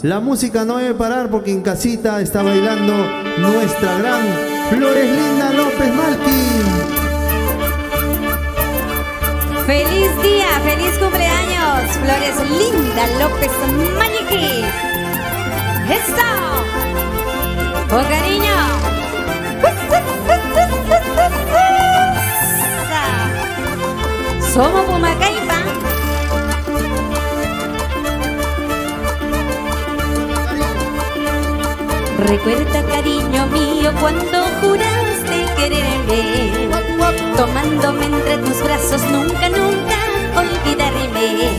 La música no debe parar porque en casita está bailando nuestra gran Floreslinda López Malqui. ¡Feliz día! ¡Feliz cumpleaños! Floreslinda López Malqui. ¡Eso! ¡Con cariño! Somos Pumacaipa. Recuerda, cariño mío, cuando juraste quererme, tomándome entre tus brazos, nunca, nunca olvidarme.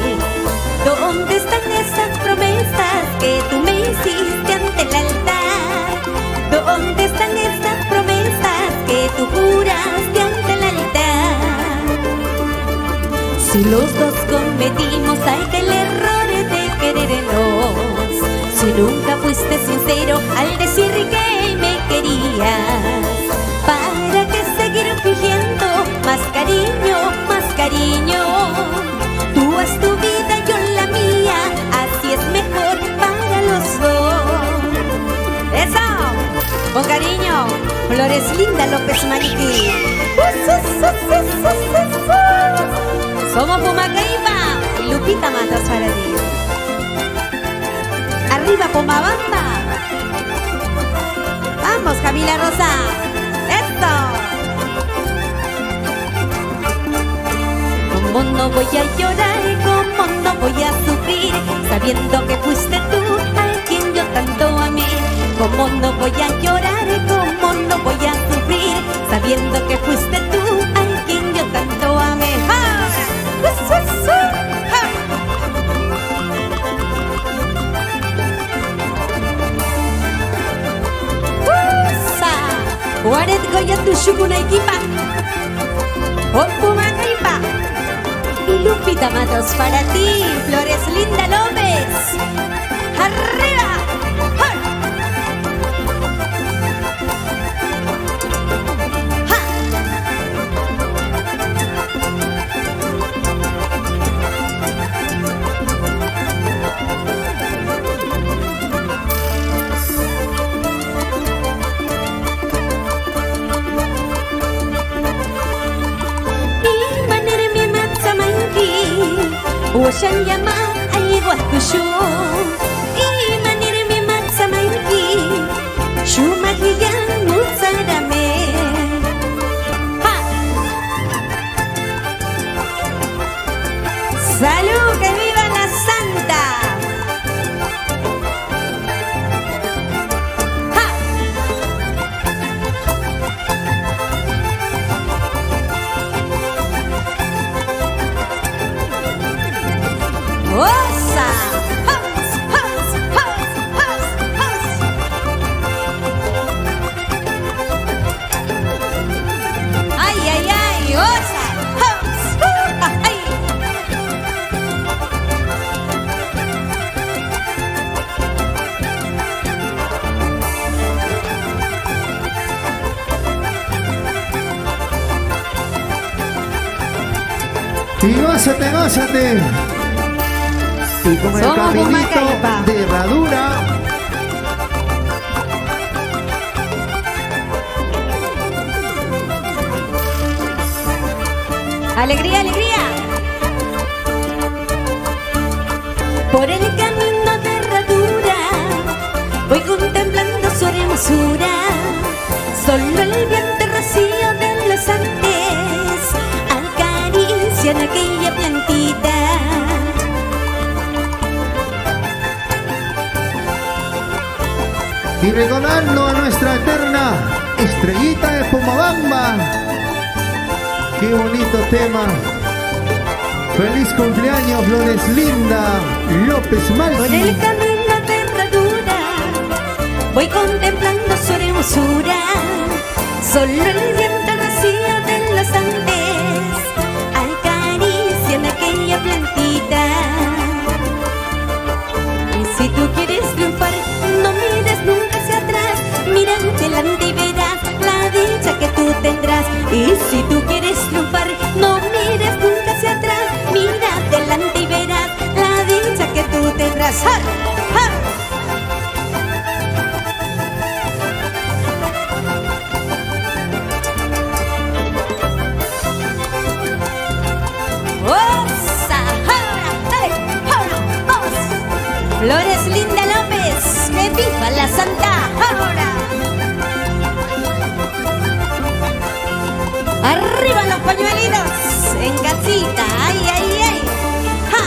¿Dónde están esas promesas que tú me hiciste ante el altar? ¿Dónde están esas promesas que tú juraste ante el altar? Si los dos cometimos aquel error de querernos, si nunca fuiste sincero al decir que me querías, ¿para qué seguir fingiendo más cariño, más cariño? Tú haz tu vida, yo la mía, así es mejor para los dos. ¡Eso! Con cariño, Floreslinda López Malqui. Somos Pumacaipa y Lupita Matas para ti. ¡Arriba, Pomabamba! ¡Vamos, Camila Rosa! ¡Esto! ¿Cómo no voy a llorar? ¿Cómo no voy a sufrir? Sabiendo que fuiste tú a quien yo tanto amé. ¿Cómo no voy a llorar? ¿Cómo no voy a sufrir? Sabiendo que fuiste tú a quien yo tanto amé. ¡Ja! Waret goya tu shukunaikipa, Pumacaipa y Lupita Matos para ti, Floreslinda López. ¡Arriba! ¡Ja! ¡Ja! Washan yama ay guakushu imanirmi matsamaiki shumahiyan musarame. ¡Ja! ¡Salud! ¡Que viva la santa! ¡Ja! ¡Osa! ¡Hos! ¡Hos! ¡Hos! ¡Hos! ¡Hos! ¡Ay, ay, ay! ¡Osa! ¡Hos! ¡Ay! Y gózate, gózate. Y con el Somos caminito Pumacaipa de herradura. ¡Alegría, alegría! Por el camino de herradura voy contemplando su hermosura. Solo el viento rocío de los Andes acaricia en aquella plantita. Y recordando a nuestra eterna estrellita de Pomabamba. Qué bonito tema. Feliz cumpleaños, Floreslinda López Por el Malqui. camino de herradura voy contemplando su hermosura. Solo el viento rocío de los Andes acaricia en aquella plantita. Y si tú quieres triunfar, no mires nunca hacia atrás. Mira adelante y verás la dicha que tú tendrás. Y si tú quieres triunfar, no mires nunca hacia atrás. Mira adelante y verás la dicha que tú tendrás. ¡Ja! ¡Ja! Flores Linda López, que viva la Santa. Ahora. Arriba los pañuelitos, en casita, ay, ay, ay. ¡Ja!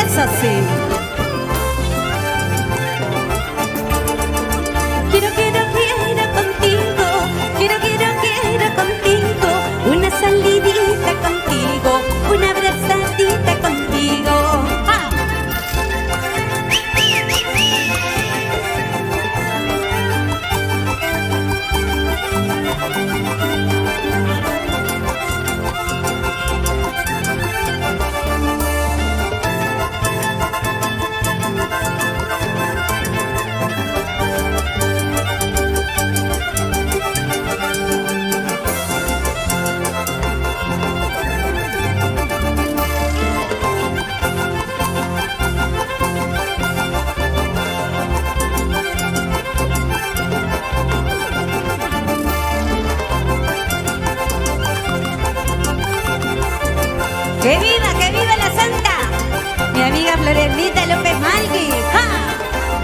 Eso sí. Quiero contigo, quiero contigo, una salidita contigo, una abrazadita contigo. ¡Ah! ¡Que viva la Santa! Mi amiga Florenita López Malqui. ¡Ja!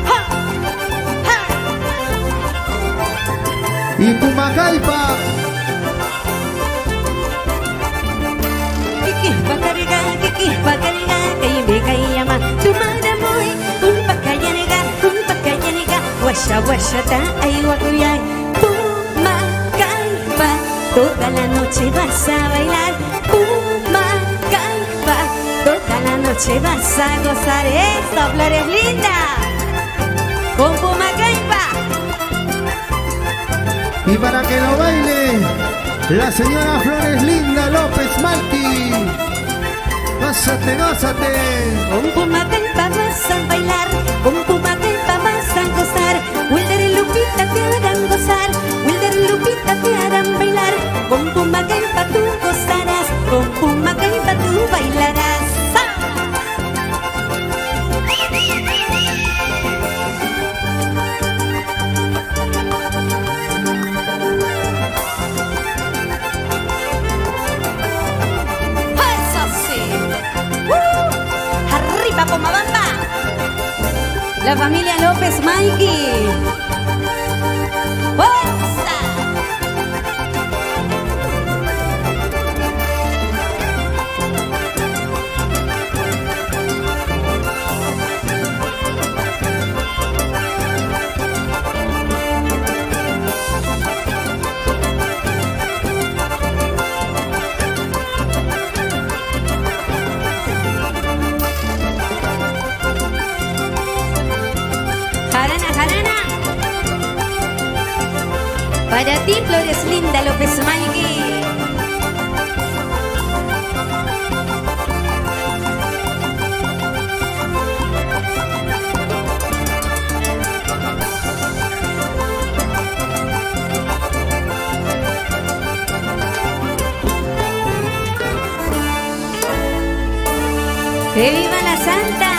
¡Ja! ¡Ja! Y Pumacaipa. Kikis pacarga, que me caía tu madre muy, un pacayanega, guayata, ay guacuyay, Pumacaipa, toda la noche vas a bailar, Pumacaipa, toda la noche vas a gozar, esto, Flores Linda, con Pumacaipa. Y para que lo baile la señora Flores Linda López Malqui. Gózate, gózate. Con Pumacaipa vas a bailar, con Pumacaipa vas a gozar. Wilder y Lupita te harán gozar, Wilder y Lupita te harán bailar. Con Pumacaipa tú gozarás, con Pumacaipa tú bailarás. ¡Ah! ¡Arriba, Pomabamba! La familia López Malqui. ¡Fuerza! Jarana. Para ti, Flores Linda López Malqui. ¡Que viva la Santa!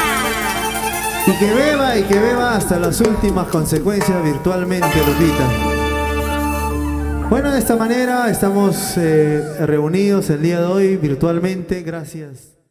Y que beba hasta las últimas consecuencias virtualmente, Lupita. Bueno, de esta manera estamos reunidos el día de hoy virtualmente. Gracias.